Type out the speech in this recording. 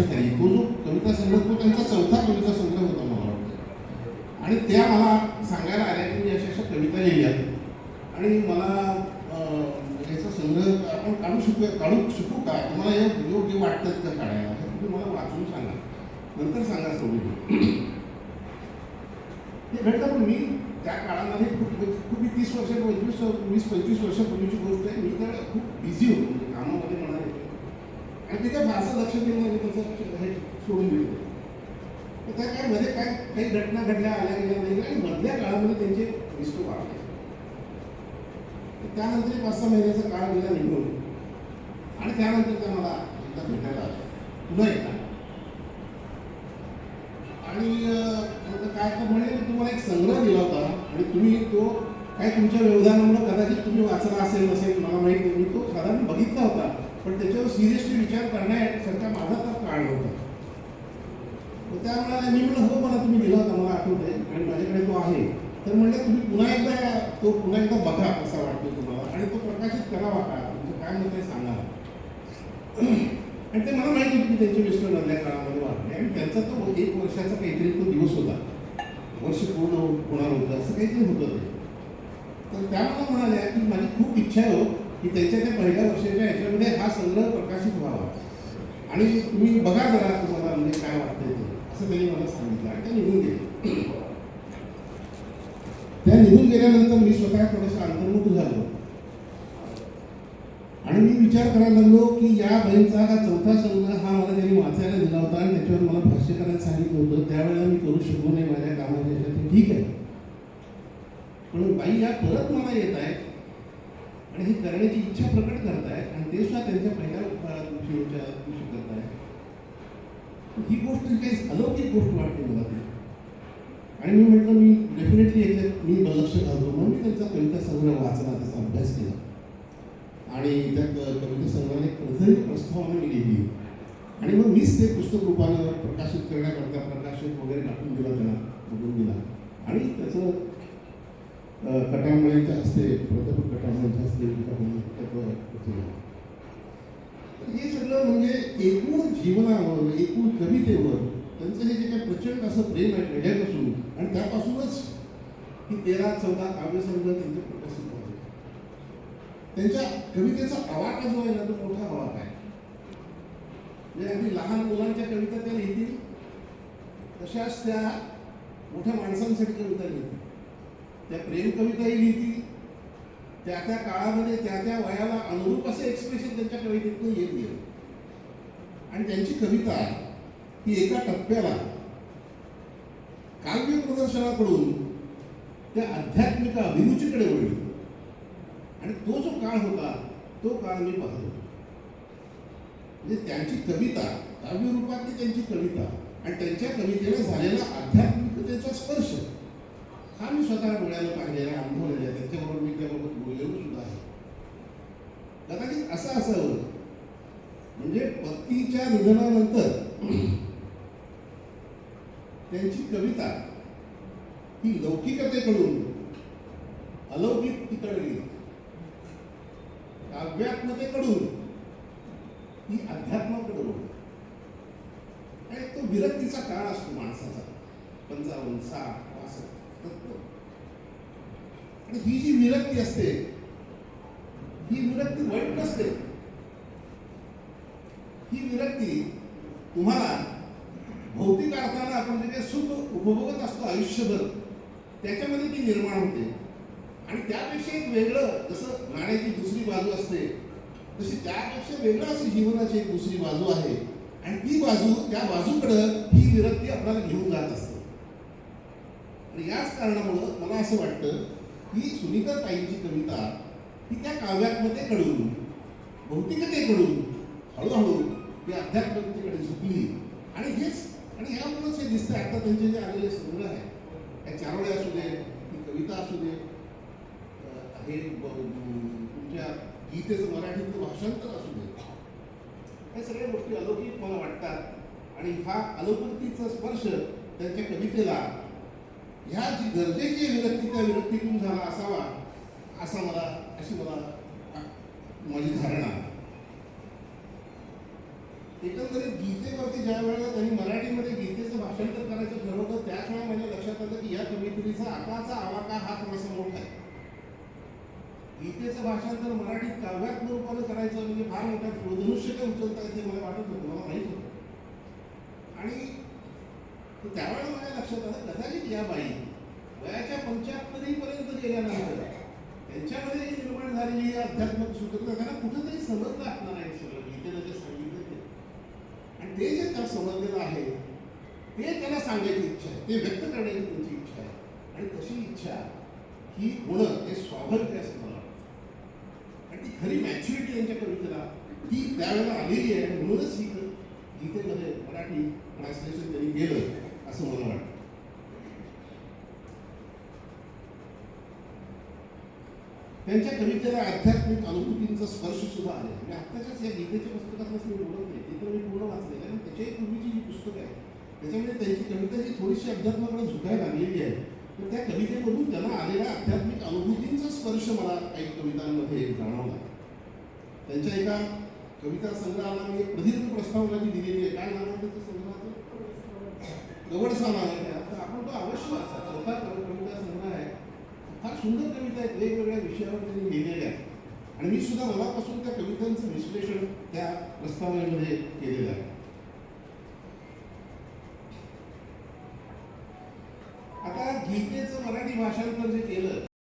तरी तो जो कविता संग्रह तो त्यांचा चौथा कविता संग्रह होता मला वाटतं. आणि त्या मला सांगायला आल्या की मी अशा कविता लिहिल्या आणि मला याचा संग्रह आपण काढू शकू का, तुम्हाला योग्य वाटतं का काढायला, तुम्ही मला वाचून सांगा, नंतर सांगा सोडून. हे घडलं. पण मी त्या काळामध्ये खूप 30 वर्ष 20-25 वर्षापूर्वीची गोष्ट आहे. मी त्यावेळेला खूप बिझी होतो, म्हणजे कामामध्ये म्हणाले आणि तिथे फारसं लक्ष देणं आणि त्याचं हे सोडून दिलं. तर त्या काळामध्ये काही घटना घडल्या आल्या गेल्या नाही आणि मधल्या काळामध्ये त्यांचे मिस्टर वाढले. त्यानंतर 5-6 महिन्याचा काळ गेला निघून आणि त्यानंतर त्या मला एकदा भेटायला आल्या पुन्हा एकदा. आणि काय तर म्हणले मी तुम्हाला एक संग्रह दिला होता आणि तुम्ही तो काय तुमच्या व्यवधानामुळे कदाचित तुम्ही वाचला असेल नसेल मला माहीत नाही. मी तो साधारण बघितला होता पण त्याच्यावर सिरियसली विचार करण्यासारखा माझा तर काळ नव्हता. त्यामुळे मी म्हणलं हो मला तुम्ही दिला होता मला आठवत आहे आणि माझ्याकडे तो आहे. तर म्हणलं तुम्ही पुन्हा एकदा बघा कसा वाटतो तुम्हाला आणि तो प्रकाशित करावा का, तुमचं काय मत आहे सांगा. आणि ते मला माहिती होतं की त्यांचे मिस्टर मधल्या काळामध्ये वाढले आणि त्यांचा तो 1 वर्षाचा काहीतरी तो दिवस होता, वर्ष पूर्ण होणार होतं असं काहीतरी होतं ते. तर त्या मला म्हणाल्या की माझी खूप इच्छा आहे हो की त्यांच्या त्या पहिल्या वर्षाच्या ह्याच्यामध्ये हा संग्रह प्रकाशित व्हावा आणि तुम्ही बघा जरा तुम्हाला म्हणजे काय वाटतंय ते, असं त्यांनी मला सांगितलं आणि त्या निघून गेले. त्या निघून गेल्यानंतर मी स्वतः थोडंसं अंतर्मुख झालो आणि मी विचार करायला लागलो की या बाईंचा हा चौथा संग्रह हा मला त्यांनी वाचायला दिला होता आणि त्याच्यावर मला भाष्य करायला सांगितलं होतं. त्यावेळेला मी करू शकलो नाही माझ्या कामाच्या ह्याच्यात, ठीक आहे. पण बाई या परत मला येत आहेत आणि ही करण्याची इच्छा प्रकट करतायत आणि ते सुद्धा त्यांच्या पहिल्या दिवशी करतायत. ही गोष्ट काही अलौकिक गोष्ट वाटते मला ती. आणि मी म्हटलं मी डेफिनेटली याच्यात मी लक्ष घालतो म्हणून मी त्यांचा कविता संग्रह वाचला, त्याचा अभ्यास केला आणि त्या कविता संग्रहाने प्रथम प्रस्तावना मी लिहिली आणि मग मीच ते पुस्तक रूपानं प्रकाशित करण्याकरता प्रकाशित वगैरे टाकून दिला, त्यांना बघून दिला आणि त्याचं कटांबळेच्या हस्ते प्राध्यापक कटांबळेच्या हस्ते हे सगळं म्हणजे एकूण जीवनावर एकूण कवितेवर त्यांचं हे जे काही प्रचंड असं प्रेम आहे पहिल्यापासून आणि त्यापासूनच ही 13-14 काव्यसंग्रह त्यांचे प्रकाशित झाले. त्यांच्या कवितेचा आवाका जो आहे ना तो मोठा आवाका आहे. म्हणजे अगदी लहान मुलांच्या कविता त्या लिहितील तशाच त्या मोठ्या माणसांसाठी कविता लिहितील, त्या प्रेम कविताही लिहितील, त्या त्या काळामध्ये त्या त्या वयाला अनुरूप असे एक्सप्रेशन त्यांच्या कवितेतून येत गेले. आणि त्यांची कविता ही एका टप्प्याला काव्य प्रदर्शनाकडून त्या आध्यात्मिक अभिरुचीकडे वळली आणि तो जो काळ होता तो काळ मी पाहतो. म्हणजे त्यांची कविता काव्यरूपातली त्यांची कविता आणि त्यांच्या कवितेला झालेला आध्यात्मिकतेचा स्पर्श हा मी स्वतः डोळ्याला पाहिलेला अनुभवलेला आहे. त्यांच्याबरोबर मी त्याबाबत बोललेलो सुद्धा आहे. कदाचित असं असावं म्हणजे पतीच्या निधनानंतर त्यांची कविता ही लौकिकतेकडून अलौकिकतेकडे गेली, काव्यात्मतेकडून ही अध्यात्माकडे वळली. आणि तो विरक्तीचा काळ असतो माणसाचा 55, 60, 65. आणि ही जी विरक्ती असते ही विरक्ती वाईट नसते. ही विरक्ती तुम्हाला भौतिक अर्थानं आपण जे काही सुख उपभोगत असतो आयुष्यभर त्याच्यामध्ये ती निर्माण होते. आणि त्यापेक्षा एक वेगळं जसं नाण्याची दुसरी बाजू असते तशी त्यापेक्षा वेगळं अशी जीवनाची एक दुसरी बाजू आहे आणि ती बाजू त्या बाजूकडं ही विरक्ती आपल्याला घेऊन जात असते. आणि याच कारणामुळं मला असं वाटतं की सुनीताताईंची कविता ही त्या काव्यात्मतेकडून भौतिकतेकडून हळूहळू ती अध्यात्मिकतेकडे झुकली. आणि हेच आणि यामुळेच हे दिसतं आता त्यांचे जे आलेले संग्रह आहे त्या चारोळे असू दे ती कविता असू दे हे तुमच्या गीतेचं मराठीतलं भाषांतर असू दे, या सगळ्या गोष्टी अलौकिक मला वाटतात. आणि हा अलौकिकतेचा स्पर्श त्यांच्या कवितेला ह्या जी गरजेची विरक्ती त्या विरक्तीतून झाला असावा अशी मला माझी धारणा. एकंदरीत गीतेवरती ज्या वेळेला त्यांनी मराठीमध्ये गीतेचं भाषांतर करायचं ठरवलं त्याच वेळेला माझ्या लक्षात आलं की या कवितेचा आकाराचा आवाका हा थोडासा मोठा आहे. गीतेचं भाषांतर मराठीत काव्यात्मक रूपानं करायचं म्हणजे फार मोठा धनुष्य काय उचलता येते मला वाटत होतं, मला माहीत होतं. आणि त्यावेळेला माझ्या लक्षात आलं कदाचित या बाई वयाच्या 75 पर्यंत गेल्यानंतर त्यांच्यामध्ये जी निर्माण झालेली आध्यात्मिक सूत्रता त्यांना कुठेतरी समजलं असणार आहे सगळं गीतेनं जे सांगितलं ते, आणि ते जे त्या समजलेलं आहे ते त्याला सांगायची इच्छा आहे, ते व्यक्त करण्याची त्यांची इच्छा आहे. आणि तशी इच्छा ही होणं हे स्वाभाविक आहे असं मला वाटतं. आणि ती खरी मॅच्युरिटी त्यांच्या कवितेला ती त्यावेळेला आलेली आहे, म्हणूनच ही गीतेमध्ये मराठी ट्रान्सलेशन त्यांनी केलं असं मला वाटतं. त्यांच्या कवितेला आध्यात्मिक अनुभूतींचा स्पर्श सुद्धा आले. म्हणजे आत्ताच्याच या गीतेच्या पुस्तकातच मी बोलत नाही, ते तर मी पूर्ण वाचलेलं आहे. त्याच्याही पूर्वीची जी पुस्तकं आहे त्याच्यामध्ये त्यांची कविता जी थोडीशी अध्यात्माकडे झुकायला लागलेली आहे, तर त्या कवितेमधून त्यांना आलेल्या आध्यात्मिक अनुभूतींचा स्पर्श मला काही कवितांमध्ये जाणवला. त्यांच्या एका कविता संग्रहाला मी एक प्रदीर्घ प्रस्तावना जी दिलेली आहे, काय नाव आहे त्याच्या संग्रहाचं? गवडसा नाव आहे. आता आपण तो अवश्य वाचा. चौथा कविता संग्रह आहे. फार सुंदर कविता आहेत, वेगवेगळ्या विषयावर त्यांनी लिहिलेल्या आहेत. आणि मी सुद्धा मनापासून त्या कवितांचं विश्लेषण त्या प्रस्तावनेमध्ये केलेलं आहे. आता गीतेचं मराठी भाषांतर जे केलं